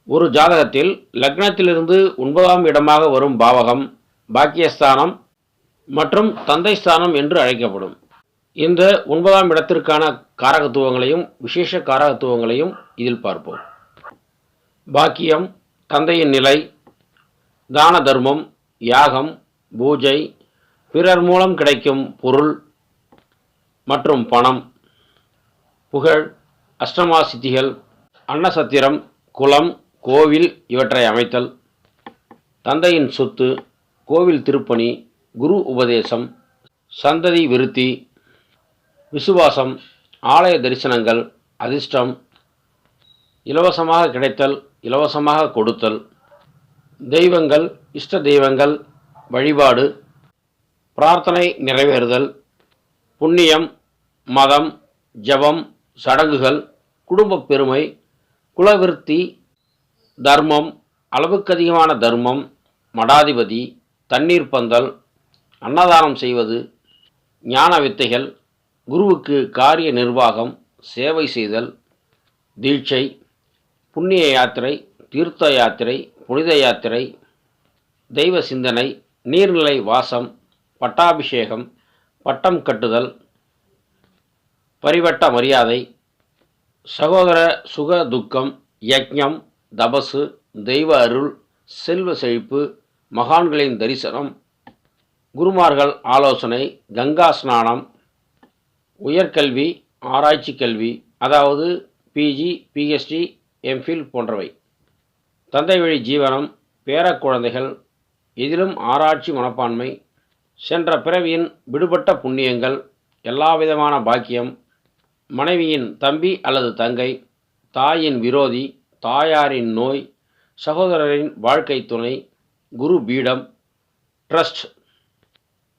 ஒரு ஜாதகத்தில் லக்னத்திலிருந்து 9ஆம் இடமாக வரும் பாவகம் பாக்கியஸ்தானம் மற்றும் தந்தை ஸ்தானம் என்று அழைக்கப்படும். இந்த 9ஆம் இடத்திற்கான காரகத்துவங்களையும் விசேஷ காரகத்துவங்களையும் இதில் பார்ப்போம். பாக்கியம், தந்தையின் நிலை, தான தர்மம், யாகம், பூஜை, பிறர் மூலம் கிடைக்கும் பொருள் மற்றும் பணம், புகழ், அஷ்டமா சித்திகள், அன்னசத்திரம், குலம், கோவில் இவற்றை அமைத்தல், தந்தையின் சொத்து, கோவில் திருப்பணி, குரு உபதேசம், சந்ததி விருத்தி, விசுவாசம், ஆலய தரிசனங்கள், அதிர்ஷ்டம், இலவசமாக கிடைத்தல், இலவசமாக கொடுத்தல், தெய்வங்கள், இஷ்ட தெய்வங்கள் வழிபாடு, பிரார்த்தனை நிறைவேறுதல், புண்ணியம், மதம், ஜபம், சடங்குகள், குடும்ப பெருமை, குலவிருத்தி, தர்மம், அளவுக்கு அதிகமான தர்மம், மடாதிபதி, தண்ணீர் பந்தல், அன்னதானம் செய்வது, ஞான வித்தைகள், குருவுக்கு காரிய நிர்வாகம், சேவை செய்தல், தீட்சை, புண்ணிய யாத்திரை, தீர்த்த யாத்திரை, புனித யாத்திரை, தெய்வ சிந்தனை, நீர்நிலை வாசம், பட்டாபிஷேகம், பட்டம் கட்டுதல், பரிவட்ட மரியாதை, சகோதர சுக துக்கம், யக்ஞம், தபசு, தெய்வ அருள், செல்வ செழிப்பு, மகான்களின் தரிசனம், குருமார்கள் ஆலோசனை, கங்கா ஸ்நானம், உயர்கல்வி, ஆராய்ச்சி கல்வி, அதாவது பிஜி, பிஹெச்டி, எம்ஃபில் போன்றவை, தந்தை வழி ஜீவனம், பேர குழந்தைகள், எதிலும் ஆராய்ச்சி மனப்பான்மை, சென்ற பிறவியின் விடுபட்ட புண்ணியங்கள், எல்லாவிதமான பாக்கியம், மனைவியின் தம்பி அல்லது தங்கை, தாயின் விரோதி, தாயாரின் நோய், சகோதரரின் வாழ்க்கை துணை, குரு பீடம், ட்ரஸ்ட்,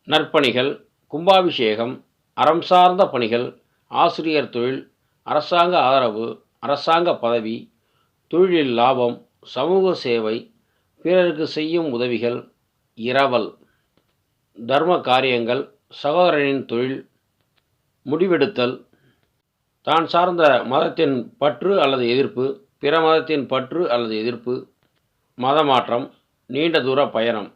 நற்பணிகள், கும்பாபிஷேகம், அறம் சார்ந்த பணிகள், ஆசிரியர் தொழில், அரசாங்க ஆதரவு, அரசாங்க பதவி, தொழிலில் லாபம், சமூக சேவை, பிறருக்கு செய்யும் உதவிகள், இரவல், தர்ம காரியங்கள், சகோதரனின் தொழில், முடிவெடுத்தல், தான் சார்ந்த மதத்தின் பற்று அல்லது எதிர்ப்பு, பிற மதத்தின் பற்று அல்லது எதிர்ப்பு, மதமாற்றம், நீண்ட தூர பயணம்,